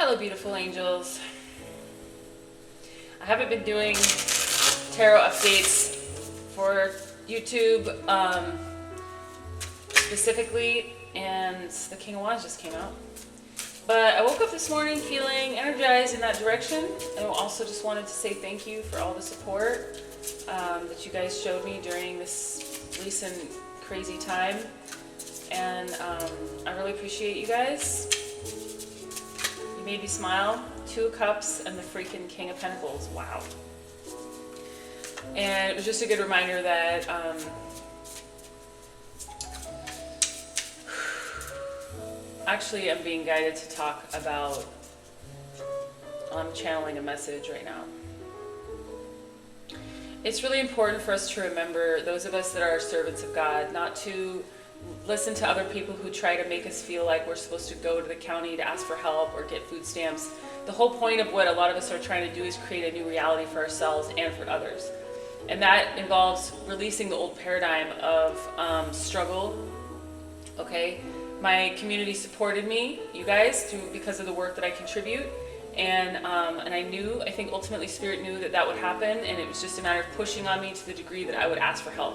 Hello, beautiful angels. I haven't been doing tarot updates for YouTube specifically, and the King of Wands just came out. But I woke up this morning feeling energized in that direction, and I also just wanted to say thank you for all the support that you guys showed me during this recent crazy time. And I really appreciate you guys. You made me smile. 2 of Cups and the freaking King of Pentacles. Wow. And it was just a good reminder that actually I'm being guided to talk about channeling a message right now. It's really important for us to remember, those of us that are servants of God, not to listen to other people who try to make us feel like we're supposed to go to the county to ask for help or get food stamps. The whole point of what a lot of us are trying to do is create a new reality for ourselves and for others. And that involves releasing the old paradigm of struggle. Okay, my community supported me, you guys, because of the work that I contribute. And I think ultimately Spirit knew that would happen, and it was just a matter of pushing on me to the degree that I would ask for help.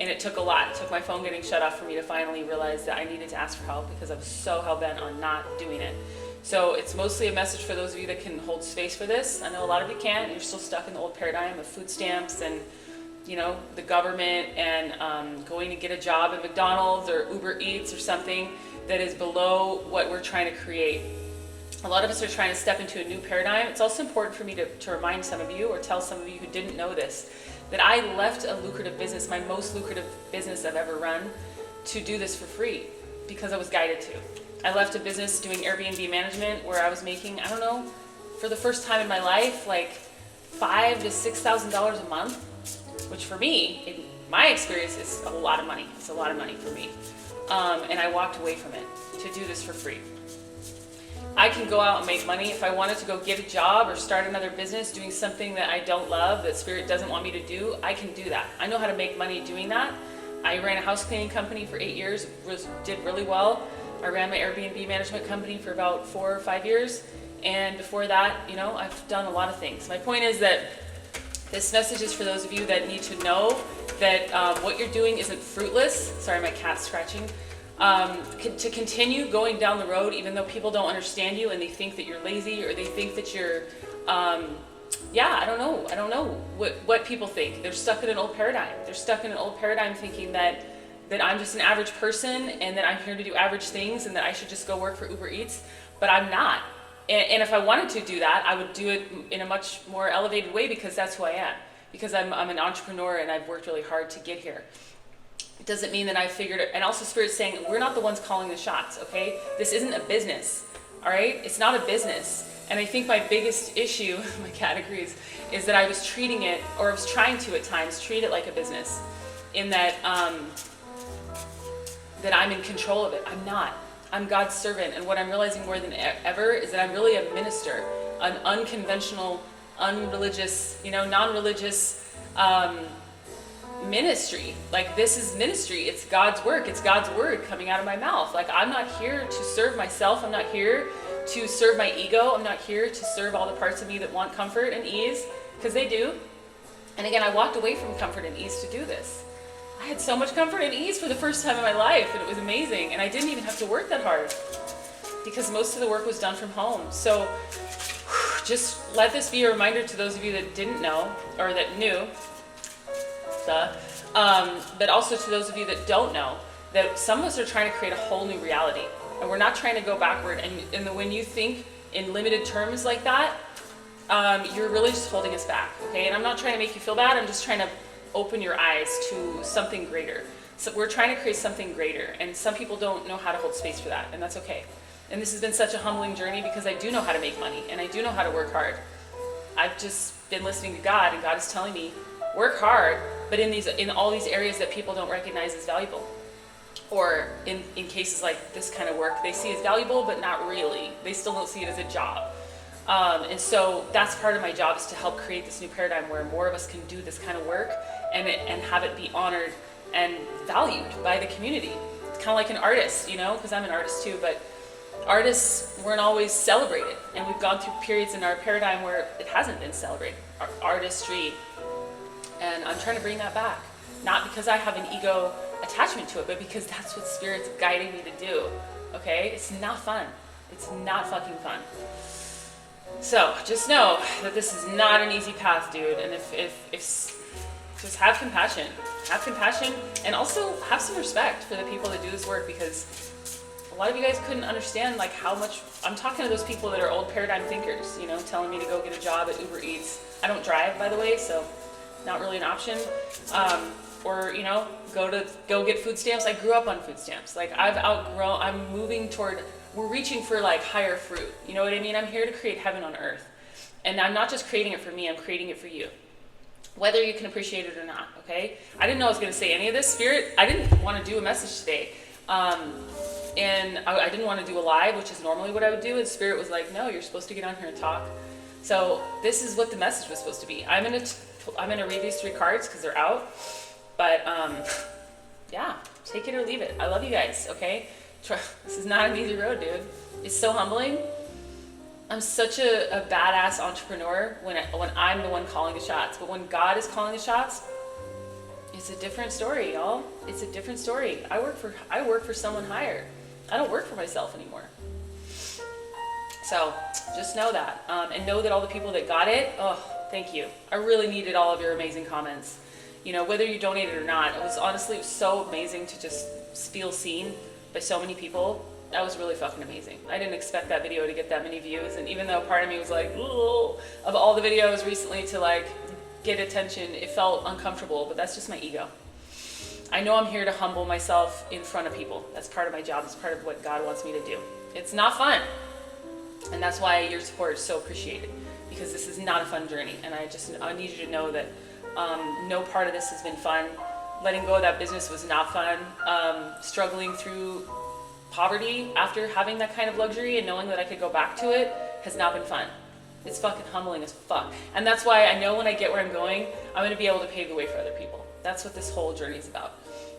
And it took a lot. It took my phone getting shut off for me to finally realize that I needed to ask for help, because I was so hell-bent on not doing it. So it's mostly a message for those of you that can hold space for this. I know a lot of you can't. You're still stuck in the old paradigm of food stamps and, you know, the government and going to get a job at McDonald's or Uber Eats or something that is below what we're trying to create. A lot of us are trying to step into a new paradigm. It's also important for me to remind some of you, or tell some of you who didn't know this, that I left a lucrative business, my most lucrative business I've ever run, to do this for free because I was guided to. I left a business doing Airbnb management where I was making, I don't know, for the first time in my life, like $5,000 to $6,000 a month, which for me, in my experience, is a lot of money. It's a lot of money for me. And I walked away from it to do this for free. I can go out and make money. If I wanted to go get a job or start another business doing something that I don't love, that Spirit doesn't want me to do, I can do that. I know how to make money doing that. I ran a house cleaning company for 8 years, did really well. I ran my Airbnb management company for about 4 or 5 years. And before that, you know, I've done a lot of things. My point is that this message is for those of you that need to know that what you're doing isn't fruitless. Sorry, my cat's scratching. To continue going down the road, even though people don't understand you and they think that you're lazy, or they think that you're, I don't know what people think. They're stuck in an old paradigm. They're stuck in an old paradigm thinking that I'm just an average person and that I'm here to do average things and that I should just go work for Uber Eats, but I'm not. And if I wanted to do that, I would do it in a much more elevated way, because that's who I am. Because I'm an entrepreneur and I've worked really hard to get here. It doesn't mean that I figured it. And also Spirit's saying, we're not the ones calling the shots, okay? This isn't a business, all right? It's not a business. And I think my biggest issue, my cat agrees, is that I was treating it, or I was trying to at times, treat it like a business. In that, that I'm in control of it. I'm not. I'm God's servant. And what I'm realizing more than ever is that I'm really a minister, an unconventional, unreligious, non-religious, ministry. Like, this is ministry. It's God's work. It's God's word coming out of my mouth. Like, I'm not here to serve myself. I'm not here to serve my ego. I'm not here to serve all the parts of me that want comfort and ease, because they do. And again, I walked away from comfort and ease to do this. I had so much comfort and ease for the first time in my life, and it was amazing. And I didn't even have to work that hard because most of the work was done from home. So just let this be a reminder to those of you that didn't know, or that knew, but also to those of you that don't know, that some of us are trying to create a whole new reality, and we're not trying to go backward. And when you think in limited terms like that, you're really just holding us back, okay? And I'm not trying to make you feel bad. I'm just trying to open your eyes to something greater. So we're trying to create something greater, and some people don't know how to hold space for that, and that's okay. And this has been such a humbling journey, because I do know how to make money, and I do know how to work hard. I've just been listening to God, and God is telling me, work hard, but in all these areas that people don't recognize as valuable. Or in cases like this kind of work, they see it as valuable, but not really. They still don't see it as a job. And so that's part of my job, is to help create this new paradigm where more of us can do this kind of work and have it be honored and valued by the community. It's kind of like an artist, because I'm an artist too, but artists weren't always celebrated. And we've gone through periods in our paradigm where it hasn't been celebrated, our artistry. And I'm trying to bring that back. Not because I have an ego attachment to it, but because that's what Spirit's guiding me to do. Okay? It's not fun. It's not fucking fun. So just know that this is not an easy path, dude. And if just have compassion. Have compassion, and also have some respect for the people that do this work, because a lot of you guys couldn't understand like how much. I'm talking to those people that are old paradigm thinkers, you know, telling me to go get a job at Uber Eats. I don't drive, by the way, so not really an option. Or, you know, go get food stamps. I grew up on food stamps. Like, I'm moving toward, we're reaching for like higher fruit. You know what I mean? I'm here to create heaven on earth. And I'm not just creating it for me, I'm creating it for you. Whether you can appreciate it or not, okay? I didn't know I was gonna say any of this. Spirit, I didn't want to do a message today. And I didn't want to do a live, which is normally what I would do. And Spirit was like, no, you're supposed to get on here and talk. So this is what the message was supposed to be. I'm gonna read these 3 cards because they're out. But yeah, take it or leave it. I love you guys, okay? This is not an easy road, dude. It's so humbling. I'm such a badass entrepreneur when I'm the one calling the shots. But when God is calling the shots, it's a different story, y'all. It's a different story. I work for someone higher. I don't work for myself anymore. So just know that. And know that all the people that got it, oh, thank you. I really needed all of your amazing comments. You know, whether you donated or not, it was so amazing to just feel seen by so many people. That was really fucking amazing. I didn't expect that video to get that many views. And even though part of me was like, ooh, of all the videos recently to like get attention, it felt uncomfortable, but that's just my ego. I know I'm here to humble myself in front of people. That's part of my job. It's part of what God wants me to do. It's not fun. And that's why your support is so appreciated, because this is not a fun journey. And I need you to know that no part of this has been fun. Letting go of that business was not fun. Struggling through poverty after having that kind of luxury and knowing that I could go back to it has not been fun. It's fucking humbling as fuck. And that's why I know when I get where I'm going, I'm gonna be able to pave the way for other people. That's what this whole journey is about.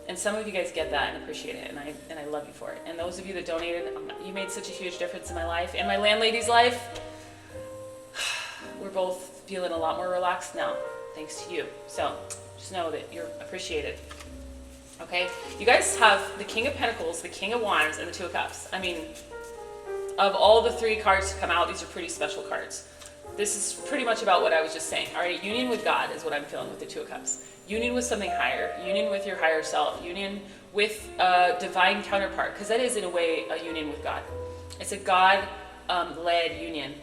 And some of you guys get that and appreciate it, and I love you for it. And those of you that donated, you made such a huge difference in my life and my landlady's life. We're both feeling a lot more relaxed now, thanks to you. So just know that you're appreciated. Okay, you guys have the King of Pentacles, the King of Wands, and the Two of Cups. I mean, of all the 3 cards to come out, these are pretty special cards. This is pretty much about what I was just saying. All right, union with God is what I'm feeling with the Two of Cups. Union with something higher, union with your higher self, union with a divine counterpart, because that is in a way a union with God. It's a God-led union.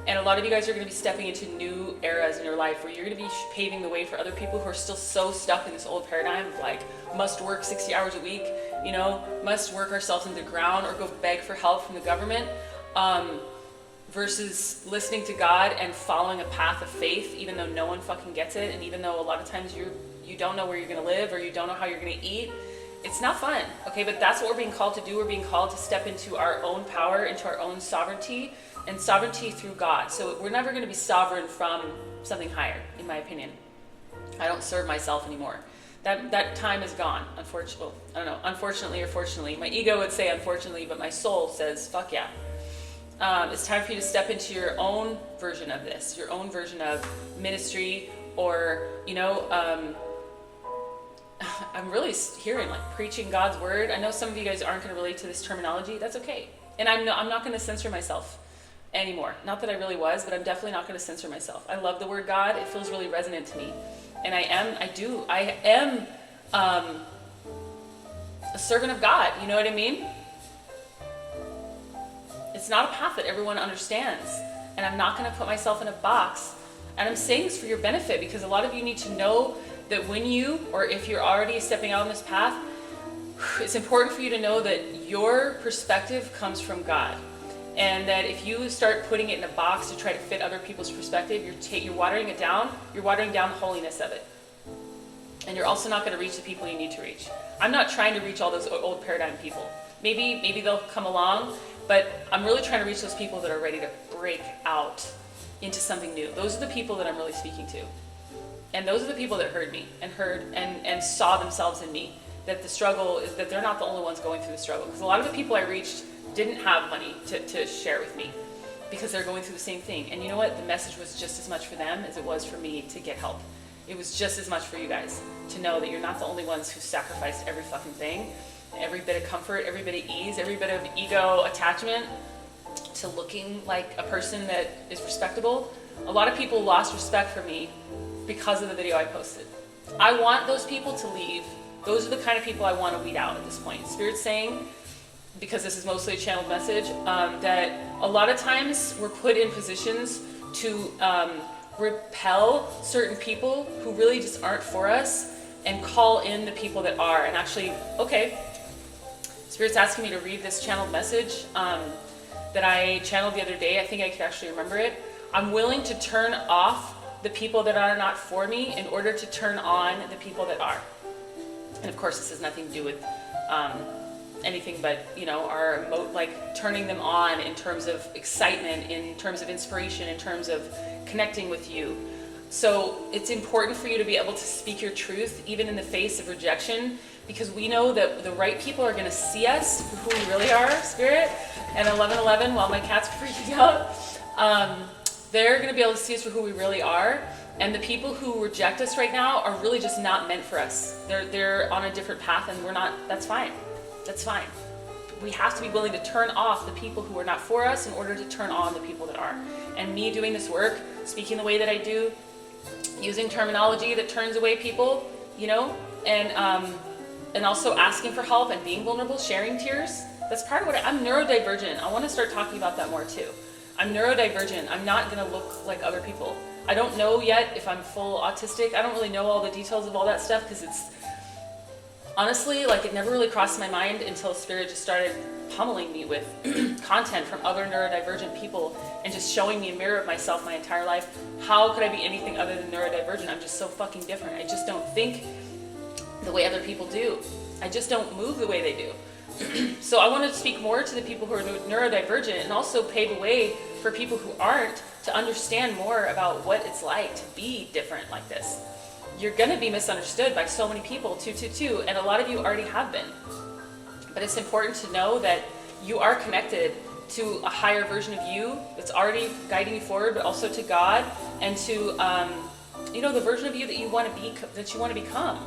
And a lot of you guys are going to be stepping into new eras in your life where you're going to be paving the way for other people who are still so stuck in this old paradigm of like, must work 60 hours a week, you know, must work ourselves into the ground or go beg for help from the government, versus listening to God and following a path of faith, even though no one fucking gets it. And even though a lot of times you don't know where you're going to live or you don't know how you're going to eat, it's not fun. Okay, but that's what we're being called to do. We're being called to step into our own power, into our own sovereignty, and sovereignty through God. So we're never going to be sovereign from something higher, in my opinion. I don't serve myself anymore. That time is gone, unfortunately. I don't know, unfortunately or fortunately. My ego would say unfortunately, but my soul says, fuck yeah. It's time for you to step into your own version of this, your own version of ministry, or, you know, I'm really hearing like preaching God's word. I know some of you guys aren't going to relate to this terminology. That's okay. And I'm not going to censor myself anymore. Not that I really was, but I'm definitely not going to censor myself. I love the word God. It feels really resonant to me. And I am a servant of God. You know what I mean? It's not a path that everyone understands. And I'm not going to put myself in a box. And I'm saying this for your benefit, because a lot of you need to know that when you, or if you're already stepping out on this path, it's important for you to know that your perspective comes from God. And that if you start putting it in a box to try to fit other people's perspective, you're watering it down. You're watering down the holiness of it. And you're also not going to reach the people you need to reach. I'm not trying to reach all those old paradigm people. Maybe they'll come along, but I'm really trying to reach those people that are ready to break out into something new. Those are the people that I'm really speaking to. And those are the people that heard me and saw themselves in me. That the struggle is that they're not the only ones going through the struggle. Because a lot of the people I reached didn't have money to share with me because they're going through the same thing. And you know what? The message was just as much for them as it was for me to get help. It was just as much for you guys to know that you're not the only ones who sacrificed every fucking thing, every bit of comfort, every bit of ease, every bit of ego attachment to looking like a person that is respectable. A lot of people lost respect for me because of the video I posted. I want those people to leave. Those are the kind of people I want to weed out at this point. Spirit's saying, because this is mostly a channeled message, that a lot of times we're put in positions to repel certain people who really just aren't for us and call in the people that are. And actually, okay, Spirit's asking me to read this channeled message that I channeled the other day. I think I could actually remember it. I'm willing to turn off the people that are not for me in order to turn on the people that are. And of course, this has nothing to do with anything but, you know, our like turning them on in terms of excitement, in terms of inspiration, in terms of connecting with you. So it's important for you to be able to speak your truth even in the face of rejection, because we know that the right people are going to see us for who we really are, Spirit. And 11:11, while my cat's freaking out, they're going to be able to see us for who we really are. And the people who reject us right now are really just not meant for us. They're on a different path, and we're not. That's fine. That's fine. We have to be willing to turn off the people who are not for us in order to turn on the people that are. And me doing this work, speaking the way that I do, using terminology that turns away people, you know, and also asking for help and being vulnerable, sharing tears. That's part of what I'm neurodivergent. I want to start talking about that more too. I'm neurodivergent. I'm not going to look like other people. I don't know yet if I'm full autistic. I don't really know all the details of all that stuff because it's honestly, like, it never really crossed my mind until Spirit just started pummeling me with content from other neurodivergent people and just showing me a mirror of myself my entire life. How could I be anything other than neurodivergent? I'm just so fucking different. I just don't think the way other people do. I just don't move the way they do. So I want to speak more to the people who are neurodivergent and also pave the way for people who aren't to understand more about what it's like to be different like this. You're going to be misunderstood by so many people, too, and a lot of you already have been. But it's important to know that you are connected to a higher version of you that's already guiding you forward, but also to God and to, you know, the version of you that you want to become.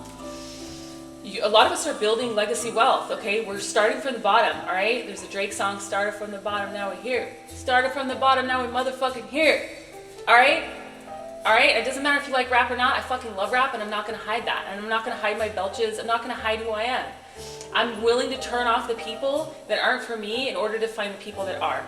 A lot of us are building legacy wealth, okay? We're starting from the bottom, all right? There's a Drake song, started from the bottom, now we're here. Started from the bottom, now we're motherfucking here, all right? All right, it doesn't matter if you like rap or not. I fucking love rap, and I'm not going to hide that. And I'm not going to hide my belches. I'm not going to hide who I am. I'm willing to turn off the people that aren't for me in order to find the people that are.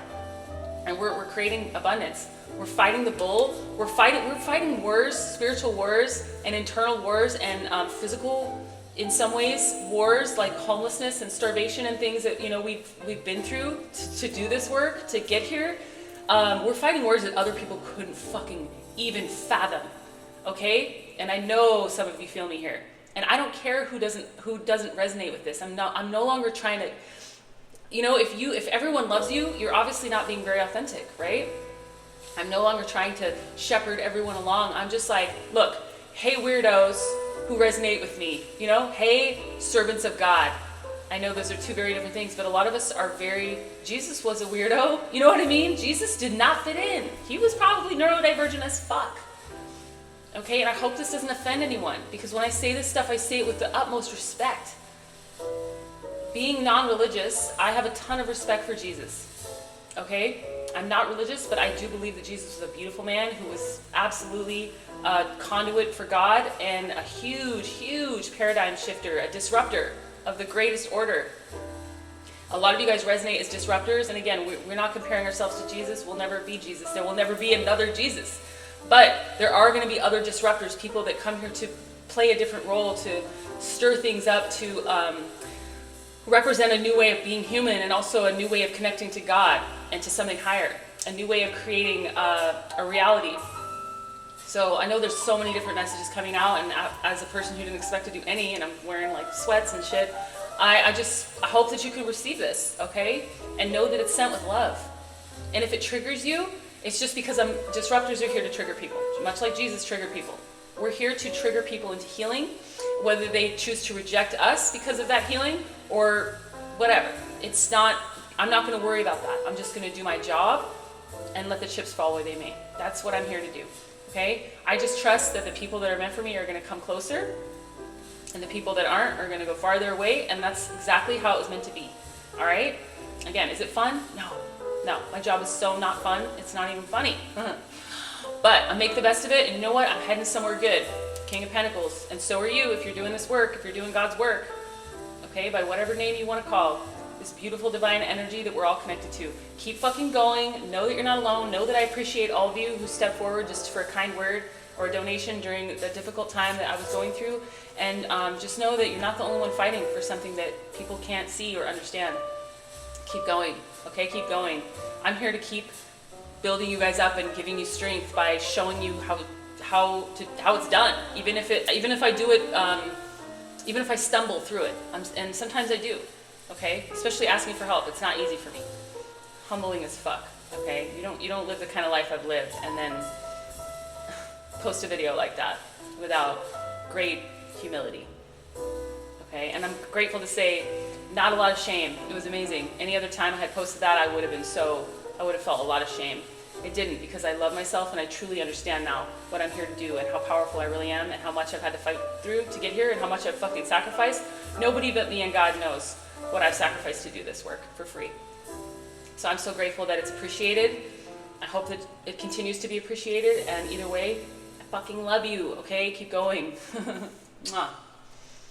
And we're creating abundance. We're fighting the bull. We're fighting wars, spiritual wars, and internal wars, and physical, in some ways, wars like homelessness and starvation and things that, you know, we've been through to do this work, to get here. We're fighting wars that other people couldn't fucking even fathom, okay? And I know some of you feel me here. And I don't care who doesn't resonate with this. I'm no longer trying to, you know, if everyone loves you, you're obviously not being very authentic, right? I'm no longer trying to shepherd everyone along. I'm just like, look, hey weirdos who resonate with me, you know? Hey servants of God. I know those are two very different things, but a lot of us are Jesus was a weirdo, you know what I mean? Jesus did not fit in. He was probably neurodivergent as fuck. Okay, and I hope this doesn't offend anyone, because when I say this stuff, I say it with the utmost respect. Being non-religious, I have a ton of respect for Jesus, okay? I'm not religious, but I do believe that Jesus was a beautiful man who was absolutely a conduit for God and a huge, huge paradigm shifter, a disruptor of the greatest order. A lot of you guys resonate as disruptors, and again, we're not comparing ourselves to Jesus. We'll never be Jesus. There will never be another Jesus. But there are going to be other disruptors, people that come here to play a different role, to stir things up, to represent a new way of being human, and also a new way of connecting to God and to something higher, a new way of creating a reality. So I know there's so many different messages coming out, and as a person who didn't expect to do any, and I'm wearing like sweats and shit, I hope that you can receive this, okay? And know that it's sent with love. And if it triggers you, it's just because disruptors are here to trigger people, much like Jesus triggered people. We're here to trigger people into healing, whether they choose to reject us because of that healing or whatever. It's not, I'm not going to worry about that. I'm just going to do my job and let the chips fall where they may. That's what I'm here to do. Okay? I just trust that the people that are meant for me are going to come closer, and the people that aren't are going to go farther away, and that's exactly how it was meant to be. All right? Again, is it fun? No. No. My job is so not fun. It's not even funny. But I make the best of it, and you know what? I'm heading somewhere good. King of Pentacles. And so are you if you're doing this work, if you're doing God's work. Okay? By whatever name you want to call this beautiful divine energy that we're all connected to. Keep fucking going. Know that you're not alone. Know that I appreciate all of you who stepped forward just for a kind word or a donation during the difficult time that I was going through. And just know that you're not the only one fighting for something that people can't see or understand. Keep going. Okay? Keep going. I'm here to keep building you guys up and giving you strength by showing you how it's done. Even if I do it, even if I stumble through it, and sometimes I do. Okay, especially asking for help. It's not easy for me. Humbling as fuck. Okay, you don't live the kind of life I've lived and then post a video like that without great humility. Okay, and I'm grateful to say, not a lot of shame. It was amazing. Any other time I had posted that, I would have felt a lot of shame. It didn't, because I love myself and I truly understand now what I'm here to do and how powerful I really am and how much I've had to fight through to get here and how much I've fucking sacrificed. Nobody but me and God knows what I've sacrificed to do this work for free. So I'm so grateful that it's appreciated. I hope that it continues to be appreciated, and either way, I fucking love you, okay? Keep going. Mwah.